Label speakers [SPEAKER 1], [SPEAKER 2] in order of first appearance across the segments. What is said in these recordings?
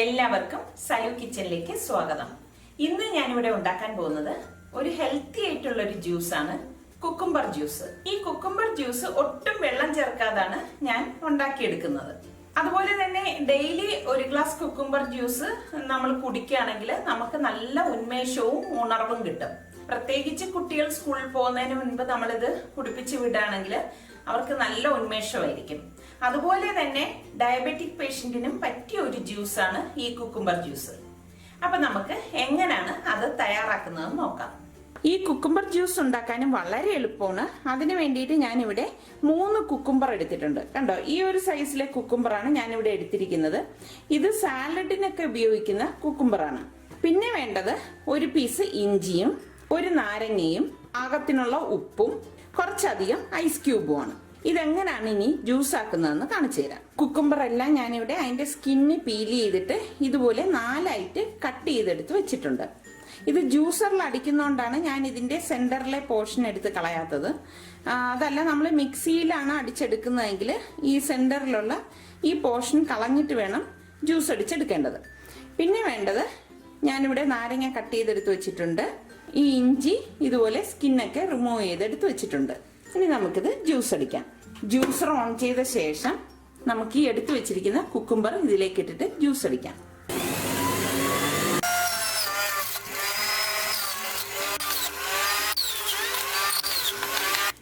[SPEAKER 1] എല്ലാവർക്കും സലു കിച്ചണിലേക്ക് സ്വാഗതം. ഇന്ന് ഞാനിവിടെ ഉണ്ടാക്കാൻ പോകുന്നത് ഒരു ഹെൽത്തി ആയിട്ടുള്ള ഒരു ജ്യൂസാണ്, കുക്കുംബർ ജ്യൂസ്. ഈ കുക്കുംബർ ജ്യൂസ് ഒട്ടും വെള്ളം ചേർക്കാതാണ് ഞാൻ ഉണ്ടാക്കിയെടുക്കുന്നത്. അതുപോലെ തന്നെ ഡെയിലി ഒരു ഗ്ലാസ് കുക്കുംബർ ജ്യൂസ് നമ്മൾ കുടിക്കുകയാണെങ്കിൽ നമുക്ക് നല്ല ഉന്മേഷവും ഉണർവും കിട്ടും. പ്രത്യേകിച്ച് കുട്ടികൾ സ്കൂളിൽ പോകുന്നതിന് മുൻപ് നമ്മളിത് കുടിപ്പിച്ച് വിടുകയാണെങ്കിൽ അവർക്ക് നല്ല ഉന്മേഷമായിരിക്കും. അതുപോലെ തന്നെ ഡയബറ്റിക് പേഷ്യന്റിനും പറ്റിയ ഒരു ജ്യൂസാണ് ഈ കുക്കുംബർ ജ്യൂസ്. അപ്പൊ നമുക്ക് എങ്ങനെയാണ് അത് തയ്യാറാക്കുന്നത് നോക്കാം. ഈ കുക്കുംബർ ജ്യൂസ് ഉണ്ടാക്കാനും വളരെ എളുപ്പമാണ്. അതിന് വേണ്ടിയിട്ട് ഞാനിവിടെ 3 കുക്കുംബർ എടുത്തിട്ടുണ്ട്. കണ്ടോ, ഈ ഒരു സൈസിലെ കുക്കുംബറാണ് ഞാനിവിടെ എടുത്തിരിക്കുന്നത്. ഇത് സാലഡിനൊക്കെ ഉപയോഗിക്കുന്ന കുക്കുംബറാണ്. പിന്നെ വേണ്ടത് ഒരു പീസ് ഇഞ്ചിയും ഒരു നാരങ്ങയും പാകത്തിനുള്ള ഉപ്പും കുറച്ചധികം ഐസ് ക്യൂബുമാണ്. ഇതെങ്ങനെയാണ് ഇനി ജ്യൂസ് ആക്കുന്നതെന്ന് കാണിച്ചു തരാം. കുക്കുംബർ എല്ലാം ഞാനിവിടെ അതിന്റെ സ്കിന്ന് പീൽ ചെയ്തിട്ട് ഇതുപോലെ 4ആയിട്ട് കട്ട് ചെയ്തെടുത്ത് വെച്ചിട്ടുണ്ട്. ഇത് ജ്യൂസറിൽ അടിക്കുന്നതുകൊണ്ടാണ് ഞാൻ ഇതിന്റെ സെന്ററിലെ പോർഷൻ എടുത്ത് കളയാത്തത്. അതല്ല നമ്മൾ മിക്സിയിലാണ് അടിച്ചെടുക്കുന്നതെങ്കിൽ ഈ സെന്ററിലുള്ള ഈ പോർഷൻ കളഞ്ഞിട്ട് വേണം ജ്യൂസ് അടിച്ചെടുക്കേണ്ടത്. പിന്നെ വേണ്ടത്, ഞാനിവിടെ നാരങ്ങ കട്ട് ചെയ്തെടുത്ത് വെച്ചിട്ടുണ്ട്. ഈ ഇഞ്ചി ഇതുപോലെ സ്കിന്നൊക്കെ റിമൂവ് ചെയ്തെടുത്ത് വെച്ചിട്ടുണ്ട്. ഇനി നമുക്കിത് ജ്യൂസ് അടിക്കാം. ജ്യൂസർ ഓൺ ചെയ്ത ശേഷം നമുക്ക് ഈ എടുത്തു വെച്ചിരിക്കുന്ന കുക്കുംബർ ഇതിലേക്ക് ഇട്ടിട്ട് ജ്യൂസ് അടിക്കാം.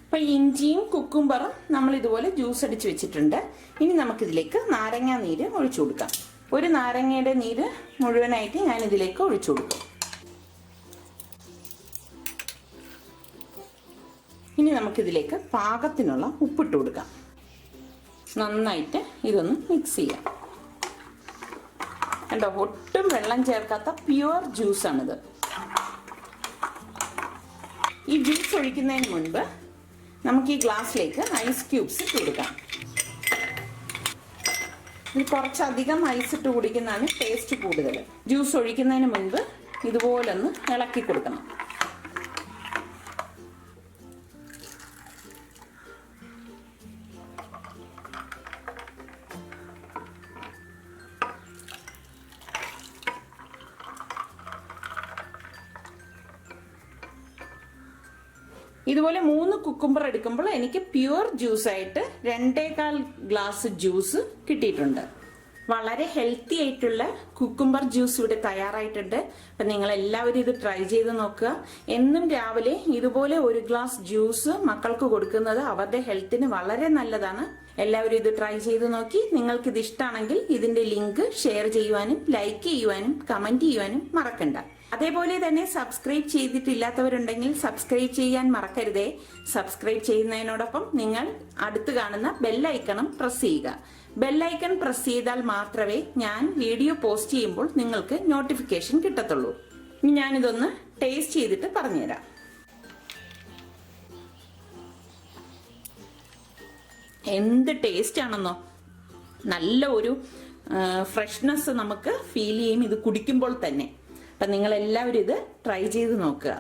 [SPEAKER 1] അപ്പൊ ഇഞ്ചിയും കുക്കുംബറും നമ്മൾ ഇതുപോലെ ജ്യൂസ് അടിച്ച് വെച്ചിട്ടുണ്ട്. ഇനി നമുക്കിതിലേക്ക് നാരങ്ങ നീര് ഒഴിച്ചു കൊടുക്കാം. ഒരു നാരങ്ങയുടെ നീര് മുഴുവനായിട്ട് ഞാൻ ഇതിലേക്ക് ഒഴിച്ചു കൊടുക്കും. ഇനി നമുക്കിതിലേക്ക് പാകത്തിനുള്ള ഉപ്പിട്ട് കൊടുക്കാം. നന്നായിട്ട് ഇതൊന്ന് മിക്സ് ചെയ്യാം. കണ്ടോ, ഒട്ടും വെള്ളം ചേർക്കാത്ത പ്യുവർ ജ്യൂസാണിത്. ഈ ജ്യൂസ് ഒഴിക്കുന്നതിന് മുൻപ് നമുക്ക് ഈ ഗ്ലാസ്സിലേക്ക് ഐസ് ക്യൂബ്സ് ഇട്ട് കൊടുക്കാം. ഇത് കുറച്ചധികം ഐസ് ഇട്ട് കുടിക്കുന്നതാണ് ടേസ്റ്റ് കൂടുതൽ. ജ്യൂസ് ഒഴിക്കുന്നതിന് മുൻപ് ഇതുപോലെ ഒന്ന് ഇളക്കി കൊടുക്കണം. ഇതുപോലെ 3 കുക്കുംബർ എടുക്കുമ്പോൾ എനിക്ക് പ്യുവർ ജ്യൂസ് ആയിട്ട് 2.25 ഗ്ലാസ് ജ്യൂസ് കിട്ടിയിട്ടുണ്ട്. വളരെ ഹെൽത്തി ആയിട്ടുള്ള കുക്കുംബർ ജ്യൂസ് ഇവിടെ തയ്യാറായിട്ടുണ്ട്. അപ്പൊ നിങ്ങൾ എല്ലാവരും ഇത് ട്രൈ ചെയ്ത് നോക്കുക. എന്നും രാവിലെ ഇതുപോലെ ഒരു ഗ്ലാസ് ജ്യൂസ് മക്കൾക്ക് കൊടുക്കുന്നത് അവരുടെ ഹെൽത്തിന് വളരെ നല്ലതാണ്. എല്ലാവരും ഇത് ട്രൈ ചെയ്ത് നോക്കി. നിങ്ങൾക്ക് ഇത് ഇഷ്ടമാണെങ്കിൽ ഇതിന്റെ ലിങ്ക് ഷെയർ ചെയ്യുവാനും ലൈക്ക് ചെയ്യുവാനും കമന്റ് ചെയ്യുവാനും മറക്കണ്ട. അതേപോലെ തന്നെ സബ്സ്ക്രൈബ് ചെയ്തിട്ടില്ലാത്തവരുണ്ടെങ്കിൽ സബ്സ്ക്രൈബ് ചെയ്യാൻ മറക്കരുതേ. സബ്സ്ക്രൈബ് ചെയ്യുന്നതിനോടൊപ്പം നിങ്ങൾ അടുത്ത് കാണുന്ന ബെല്ലൈക്കണും പ്രസ് ചെയ്യുക. ബെല്ലൈക്കൺ പ്രസ് ചെയ്താൽ മാത്രമേ ഞാൻ വീഡിയോ പോസ്റ്റ് ചെയ്യുമ്പോൾ നിങ്ങൾക്ക് നോട്ടിഫിക്കേഷൻ കിട്ടത്തുള്ളൂ. ഇനി ഞാനിതൊന്ന് ടേസ്റ്റ് ചെയ്തിട്ട് പറഞ്ഞുതരാം. എന്ത് ടേസ്റ്റ് ആണെന്നോ, നല്ല ഒരു ഫ്രഷ്നെസ് നമുക്ക് ഫീൽ ചെയ്യും ഇത് കുടിക്കുമ്പോൾ തന്നെ. അപ്പം നിങ്ങൾ എല്ലാവരും ഇത് ട്രൈ ചെയ്ത് നോക്കുക.